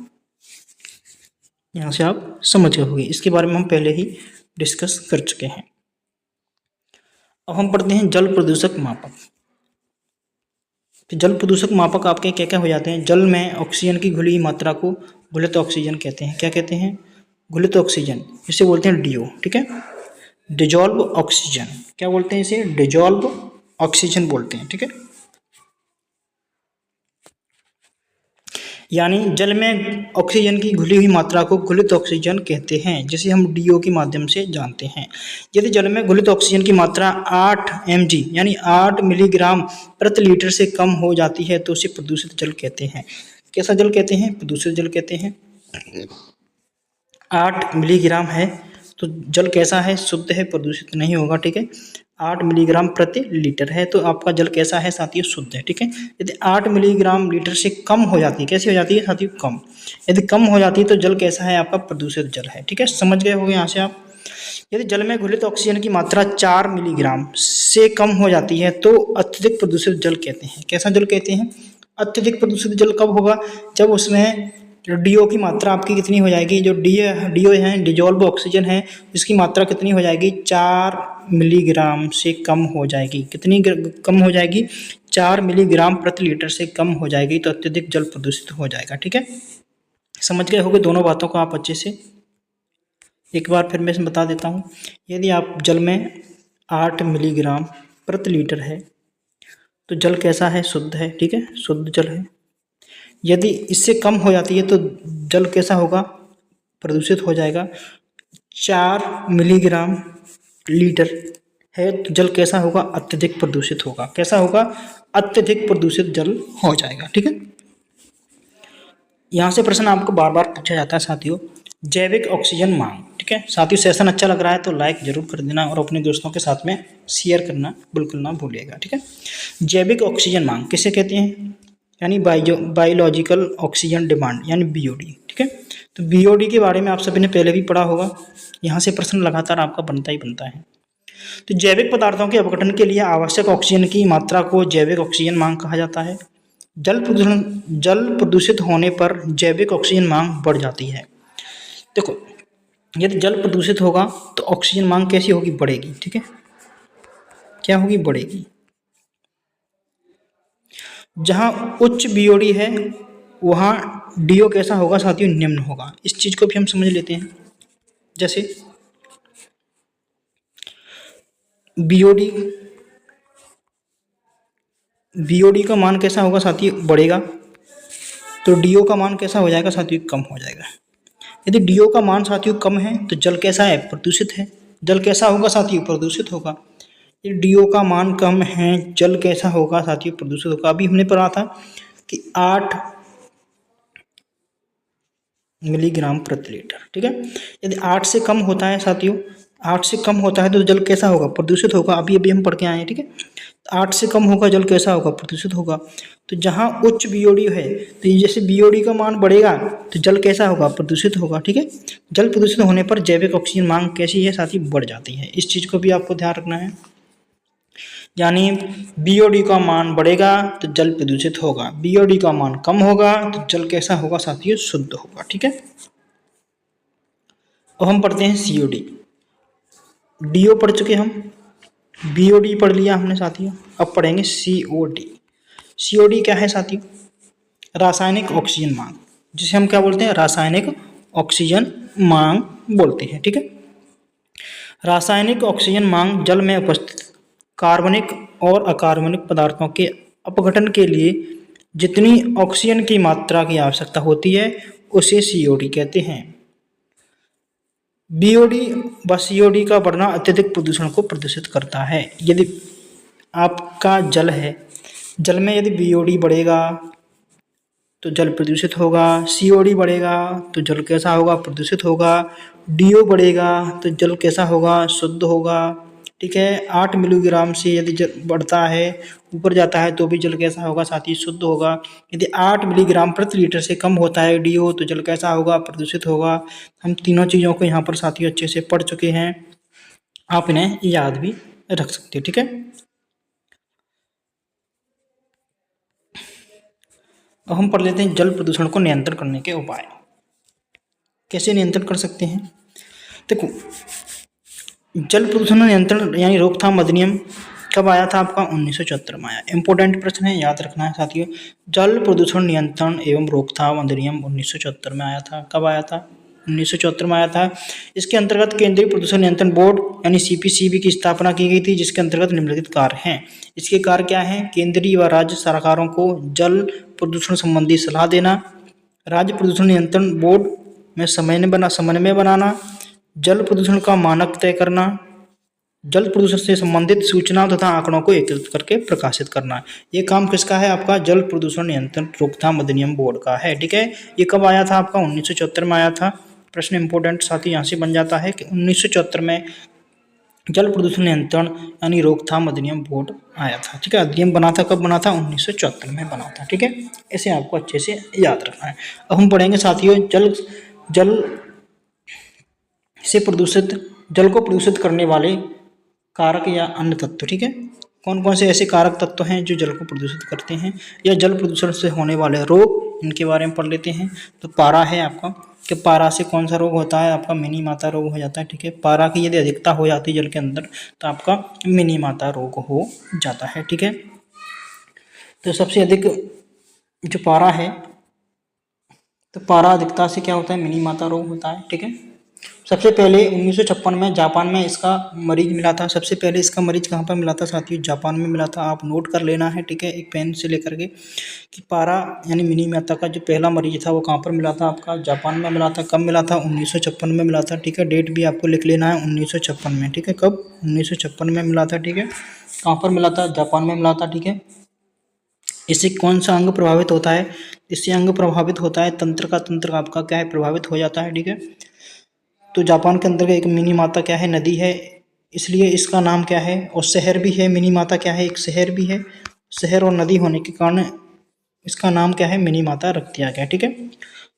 यहाँ से आप समझ गए होंगे, इसके बारे में हम पहले ही डिस्कस कर चुके हैं। अब हम पढ़ते हैं जल प्रदूषक मापक। तो जल प्रदूषक मापक आपके क्या क्या हो जाते हैं। जल में ऑक्सीजन की घुली हुई मात्रा को घुलित ऑक्सीजन कहते हैं। क्या कहते हैं, घुलित ऑक्सीजन, इसे बोलते हैं डीओ, ठीक है, डिजॉल्व ऑक्सीजन। क्या बोलते हैं इसे, डिजॉल्व ऑक्सीजन बोलते हैं, ठीक है। यानी जल में ऑक्सीजन की घुली हुई मात्रा को घुलित ऑक्सीजन कहते हैं, जिसे हम डीओ के माध्यम से जानते हैं। यदि जल में घुलित ऑक्सीजन की मात्रा 8 mg यानी 8 मिलीग्राम प्रति लीटर से कम हो जाती है तो उसे प्रदूषित जल कहते हैं। कैसा जल कहते हैं, प्रदूषित जल कहते हैं। 8 मिलीग्राम है तो जल कैसा है, शुद्ध है, प्रदूषित नहीं होगा, ठीक है। 8 मिलीग्राम प्रति लीटर है तो आपका जल कैसा है साथियों, शुद्ध है, ठीक है। यदि 8 मिलीग्राम लीटर से कम हो जाती है, कैसी हो जाती है साथियों, कम, यदि कम हो जाती है तो जल कैसा है आपका, प्रदूषित जल है, ठीक है। समझ गए होंगे यहाँ से आप। यदि जल में घुलित ऑक्सीजन की मात्रा 4 मिलीग्राम से कम हो जाती है तो अत्यधिक प्रदूषित जल कहते हैं। कैसा जल कहते हैं, अत्यधिक प्रदूषित जल कब होगा, जब उसमें डीओ की मात्रा आपकी कितनी हो जाएगी, जो डीओ है डिजॉल्व ऑक्सीजन है, इसकी मात्रा कितनी हो जाएगी, 4 मिलीग्राम से कम हो जाएगी। कितनी कम हो जाएगी, 4 मिलीग्राम प्रति लीटर से कम हो जाएगी, तो अत्यधिक जल प्रदूषित हो जाएगा, ठीक है। समझ गए होंगे दोनों बातों को आप अच्छे से। एक बार फिर मैं बता देता हूँ। यदि आप जल में 8 मिलीग्राम प्रति लीटर है तो जल कैसा है, शुद्ध है, ठीक है, शुद्ध जल है। यदि इससे कम हो जाती है तो जल कैसा होगा, प्रदूषित हो जाएगा। 4 मिलीग्राम लीटर है तो जल कैसा होगा, अत्यधिक प्रदूषित होगा। कैसा होगा, अत्यधिक प्रदूषित जल हो जाएगा, ठीक है। यहाँ से प्रश्न आपको बार बार पूछा जाता है साथियों, जैविक ऑक्सीजन मांग, ठीक है। साथियों सेशन अच्छा लग रहा है तो लाइक जरूर कर देना और अपने दोस्तों के साथ में शेयर करना बिल्कुल ना भूलिएगा, ठीक है। जैविक ऑक्सीजन मांग किसे कहते हैं, यानी बायोलॉजिकल ऑक्सीजन डिमांड यानी बीओडी, ठीक है। तो बीओडी के बारे में आप सभी ने पहले भी पढ़ा होगा, यहाँ से प्रश्न लगातार आपका बनता ही बनता है। तो जैविक पदार्थों के अपघटन के लिए आवश्यक ऑक्सीजन की मात्रा को जैविक ऑक्सीजन मांग कहा जाता है। जल प्रदूषित होने पर जैविक ऑक्सीजन मांग बढ़ जाती है। देखो यदि जल प्रदूषित होगा तो ऑक्सीजन मांग कैसी होगी, बढ़ेगी, ठीक है। क्या होगी, बढ़ेगी। जहां उच्च बीओडी है वहां डीओ कैसा होगा साथियों, निम्न होगा। इस चीज को भी हम समझ लेते हैं। जैसे बीओडी का मान कैसा होगा साथियों, बढ़ेगा, तो डीओ का मान कैसा हो जाएगा साथियों, कम हो जाएगा। यदि डीओ का मान साथियों कम है तो जल कैसा है, प्रदूषित है। जल कैसा होगा साथियों, प्रदूषित होगा। यदि डीओ का मान कम है जल कैसा होगा साथियों, प्रदूषित होगा। अभी हमने पढ़ा था कि 8 मिलीग्राम प्रति लीटर, ठीक है। यदि 8 से कम होता है साथियों, 8 से कम होता है तो जल कैसा होगा, प्रदूषित होगा। अभी अभी हम पढ़ के आए हैं, ठीक है। 8 से कम होगा जल कैसा होगा, प्रदूषित होगा। तो जहाँ उच्च बीओडी है, तो ये जैसे बीओडी का मान बढ़ेगा तो जल कैसा होगा, प्रदूषित होगा, ठीक है। जल प्रदूषित होने पर जैविक ऑक्सीजन मांग कैसी है साथी, बढ़ जाती है। इस चीज़ को भी आपको ध्यान रखना है। यानी बीओडी का मान बढ़ेगा तो जल प्रदूषित होगा, बीओडी का मान कम होगा तो जल कैसा होगा साथियों, शुद्ध होगा, ठीक है। अब हम पढ़ते हैं सीओडी। डीओ पढ़ चुके हम, बीओडी पढ़ लिया हमने साथियों। अब पढ़ेंगे सीओडी। सीओडी क्या है साथियों, रासायनिक ऑक्सीजन मांग, जिसे हम क्या बोलते हैं, रासायनिक ऑक्सीजन मांग बोलते हैं, ठीक है। रासायनिक ऑक्सीजन मांग जल में उपस्थित कार्बनिक और अकार्बनिक पदार्थों के अपघटन के लिए जितनी ऑक्सीजन की मात्रा की आवश्यकता होती है उसे सीओडी कहते हैं। बीओडी व सीओडी का बढ़ना अत्यधिक प्रदूषण को प्रदूषित करता है। यदि आपका जल है, जल में यदि बीओडी बढ़ेगा तो जल प्रदूषित होगा, सीओडी बढ़ेगा तो जल कैसा होगा, प्रदूषित होगा, डीओ बढ़ेगा तो जल कैसा होगा, शुद्ध होगा, ठीक है। 8 मिलीग्राम से यदि जल बढ़ता है, ऊपर जाता है तो भी जल कैसा होगा साथी, शुद्ध होगा। यदि 8 मिलीग्राम प्रति लीटर से कम होता है डीओ तो जल कैसा होगा, प्रदूषित होगा। हम तीनों चीज़ों को यहाँ पर साथियों अच्छे से पढ़ चुके हैं, आप इन्हें याद भी रख सकते हैं, ठीक है। अब हम पढ़ लेते हैं जल प्रदूषण को नियंत्रण करने के उपाय। कैसे नियंत्रण कर सकते हैं, देखो जल प्रदूषण नियंत्रण यानी रोकथाम अधिनियम कब आया था आपका, 1974 में आया। इंपॉर्टेंट प्रश्न है, याद रखना है साथियों। जल प्रदूषण नियंत्रण एवं रोकथाम अधिनियम 1974 में आया था। कब आया था, 1974 में आया था। इसके अंतर्गत केंद्रीय प्रदूषण नियंत्रण बोर्ड यानी सीपीसीबी की स्थापना की गई थी, जिसके अंतर्गत निम्नलिखित कार्य हैं। इसके कार्य क्या हैं, केंद्रीय व राज्य सरकारों को जल प्रदूषण संबंधी सलाह देना, राज्य प्रदूषण नियंत्रण बोर्ड में समन्वय बनाना, जल प्रदूषण का मानक तय करना, जल प्रदूषण से संबंधित सूचनाओं तथा आंकड़ों को एकत्रित करके प्रकाशित करना। ये काम किसका है आपका, जल प्रदूषण नियंत्रण रोकथाम अधिनियम बोर्ड का है, ठीक है। ये कब आया था आपका, 1974 में आया था। प्रश्न इंपॉर्टेंट साथी यहाँ से बन जाता है कि 1974 में जल प्रदूषण नियंत्रण यानी रोकथाम अधिनियम बोर्ड आया था, ठीक है। अधिनियम बना था, कब बना था, 1974 में बना था, ठीक है। ऐसे आपको अच्छे से याद रखना है। अब हम पढ़ेंगे साथियों जल से प्रदूषित, जल को प्रदूषित करने वाले कारक या अन्य तत्व, ठीक है। कौन कौन से ऐसे कारक तत्व हैं जो जल को प्रदूषित करते हैं या जल प्रदूषण से होने वाले रोग, इनके बारे में पढ़ लेते हैं। तो पारा है आपका, कि पारा से कौन सा रोग होता है आपका, मिनी माता रोग हो जाता है, ठीक है। पारा की यदि अधिकता हो जाती है जल के अंदर तो आपका मिनी माता रोग हो जाता है, ठीक है। तो सबसे अधिक जो पारा है, तो पारा अधिकता से क्या होता है, मिनी माता रोग होता है, ठीक है। सबसे पहले 1956 में जापान में इसका मरीज मिला था। सबसे पहले इसका मरीज कहाँ पर मिला था साथियों, जापान में मिला था। आप नोट कर लेना है, ठीक है, एक पेन से लेकर के, कि पारा यानी मिनी माता का जो पहला मरीज था वो कहाँ पर मिला था आपका, जापान में मिला था। कब मिला था, 1956 में मिला था, ठीक है। डेट भी आपको लिख लेना है, 1956 में, ठीक है। कब, 1956 में मिला था, ठीक है। कहाँ पर मिला था, जापान में मिला था, ठीक है। इससे कौन सा अंग प्रभावित होता है, इससे अंग प्रभावित होता है तंत्र का, तंत्र आपका क्या है, प्रभावित हो जाता है, ठीक है। तो जापान के अंदर एक मिनी माता क्या है, नदी है, इसलिए इसका नाम क्या है, और शहर भी है। मिनी माता क्या है, एक शहर भी है। शहर और नदी होने के कारण इसका नाम क्या है, मिनी माता रख दिया गया, ठीक है।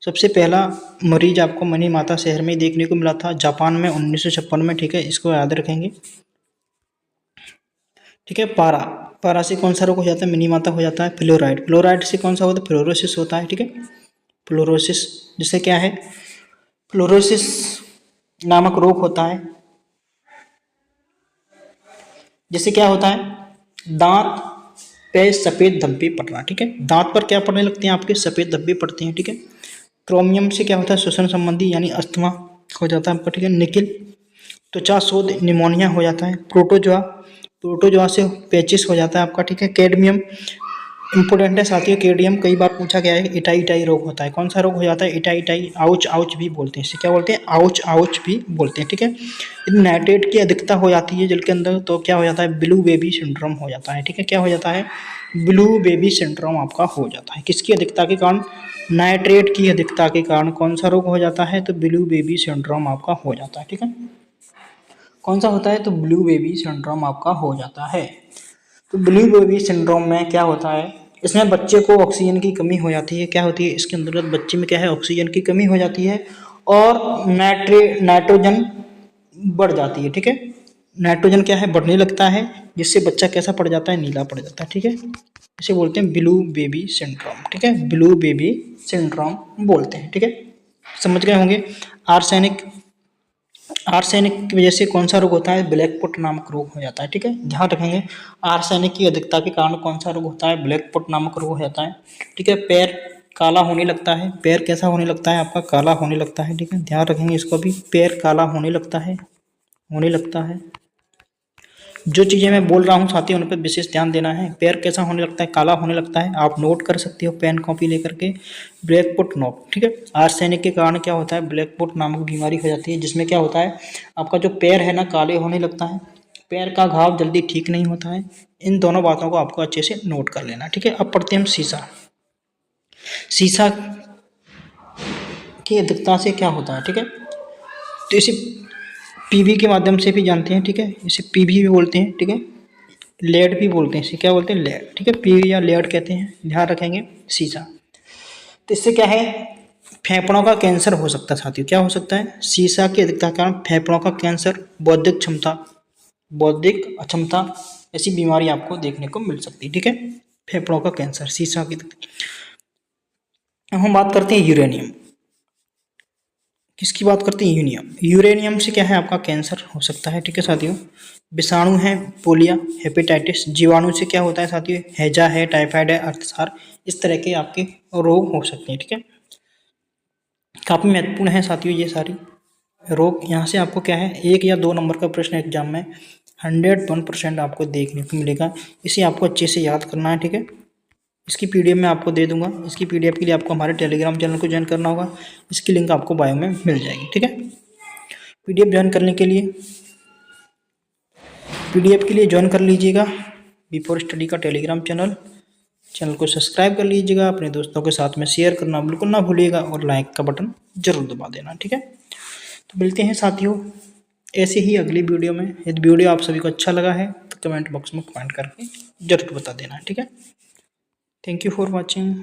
सबसे पहला मरीज आपको मिनी माता शहर में देखने को मिला था, जापान में 1956 में, ठीक है। इसको याद रखेंगे, ठीक है। पारा, पारा से कौन सा रोग हो जाता है, मिनी माता हो जाता है। फ्लोराइड, फ्लोराइड से कौन सा होता है, फ्लोरोसिस होता है, ठीक है। फ्लोरोसिस जिससे क्या है, फ्लोरोसिस नामक रोग होता है, जिससे क्या होता है, दांत पे सफेद धब्बे पड़ना, ठीक है। दांत पर क्या पड़ने लगते हैं आपके, सफेद धब्बे पड़ते हैं, ठीक है। क्रोमियम से क्या होता है, श्वसन संबंधी यानी अस्थमा हो जाता है आपका, ठीक है। निकिल, त्वचा शोध निमोनिया हो जाता है। प्रोटोजोआ, प्रोटोजोआ से पेचिस हो जाता है आपका, ठीक है। कैडमियम इंपोर्टेंट है साथियों, केडियम कई बार पूछा गया है। इटाई इटाई रोग होता है, कौन सा रोग हो जाता है, इटाई इटाई, आउच आउच भी बोलते हैं, इसे क्या बोलते हैं, आउच आउच भी बोलते हैं, ठीक है। यदि नाइट्रेट की अधिकता हो जाती है जल के अंदर तो क्या हो जाता है, ब्लू बेबी सिंड्रोम हो जाता है, ठीक है। क्या हो जाता है, ब्लू बेबी सिंड्रोम आपका हो जाता है। किसकी अधिकता के कारण? नाइट्रेट की अधिकता के कारण कौन सा रोग हो जाता है? तो ब्लू बेबी सिंड्रोम आपका हो जाता है। ठीक है, कौन सा होता है? तो ब्लू बेबी सिंड्रोम आपका हो जाता है। तो ब्लू बेबी सिंड्रोम में क्या होता है? इसमें बच्चे को ऑक्सीजन की कमी हो जाती है। क्या होती है इसके अंतर्गत? बच्चे में क्या है? ऑक्सीजन की कमी हो जाती है और नाइट्रोजन बढ़ जाती है। ठीक है, नाइट्रोजन क्या है? बढ़ने लगता है, जिससे बच्चा कैसा पड़ जाता है? नीला पड़ जाता है। ठीक है, इसे बोलते हैं ब्लू बेबी सिंड्रोम। ठीक है, ब्लू बेबी सिंड्रोम बोलते हैं। ठीक है, समझ गए होंगे। आर्सेनिक आर्सेनिक की वजह से कौन सा रोग होता है? ब्लैक फुट नामक रोग हो जाता है। ठीक है, ध्यान रखेंगे। आर्सेनिक की अधिकता के कारण कौन सा रोग होता है? ब्लैक फुट नामक रोग हो जाता है। ठीक है, पैर काला होने लगता है। पैर कैसा होने लगता है? आपका काला होने लगता है। ठीक है, ध्यान रखेंगे इसको भी। पैर काला होने लगता है, होने लगता है। जो चीज़ें मैं बोल रहा हूँ साथी, उन पर विशेष ध्यान देना है। पैर कैसा होने लगता है? काला होने लगता है। आप नोट कर सकते हो पेन कॉपी लेकर के, ब्लैक फुट नोट। ठीक है, आर्सेनिक के कारण क्या होता है? ब्लैक फुट नामक बीमारी हो जाती है, जिसमें क्या होता है? आपका जो पैर है ना, काले होने लगता है। पैर का घाव जल्दी ठीक नहीं होता है। इन दोनों बातों को आपको अच्छे से नोट कर लेना। ठीक है, अब पढ़ते हैं हम सीसा। सीसा की अधिकता से क्या होता है? ठीक है, तो इसे पीवी के माध्यम से भी जानते हैं। ठीक है, इसे पीवी भी बोलते हैं। ठीक है, लेड भी बोलते हैं। इसे क्या बोलते हैं? लेड। ठीक है, पीवी या लेड कहते हैं, ध्यान रखेंगे। सीसा, तो इससे क्या है? फेफड़ों का कैंसर हो सकता है साथियों। क्या हो सकता है? सीसा की अधिकता के कारण फेफड़ों का कैंसर, बौद्धिक अक्षमता ऐसी बीमारी आपको देखने को मिल सकती है। ठीक है, फेफड़ों का कैंसर, सीसा की। अब हम बात करते हैं यूरेनियम। किसकी बात करते हैं? यूरेनियम से क्या है? आपका कैंसर हो सकता है। ठीक है साथियों, विषाणु है पोलिया, हेपेटाइटिस। जीवाणु से क्या होता है साथियों? हैजा है, टाइफाइड है, अर्थसार। इस तरह के आपके रोग हो सकते हैं। ठीक है, काफ़ी महत्वपूर्ण है साथियों ये सारी रोग। यहाँ से आपको क्या है? 1 या 2 नंबर का प्रश्न एग्जाम में 101% आपको देखने को मिलेगा। इसे आपको अच्छे से याद करना है। ठीक है, इसकी पीडीएफ मैं आपको दे दूंगा। इसकी पीडीएफ के लिए आपको हमारे टेलीग्राम चैनल को ज्वाइन करना होगा। इसकी लिंक आपको बायो में मिल जाएगी। ठीक है, पीडीएफ ज्वाइन करने के लिए ज्वाइन कर लीजिएगा बिफोर स्टडी का टेलीग्राम चैनल को सब्सक्राइब कर लीजिएगा। अपने दोस्तों के साथ में शेयर करना बिल्कुल ना भूलिएगा और लाइक का बटन जरूर दबा देना। ठीक है, तो मिलते हैं साथियों ऐसे ही अगली वीडियो में। यदि वीडियो आप सभी को अच्छा लगा है तो कमेंट बॉक्स में कमेंट करके जरूर बता देना। ठीक है, थैंक यू फॉर वॉचिंग।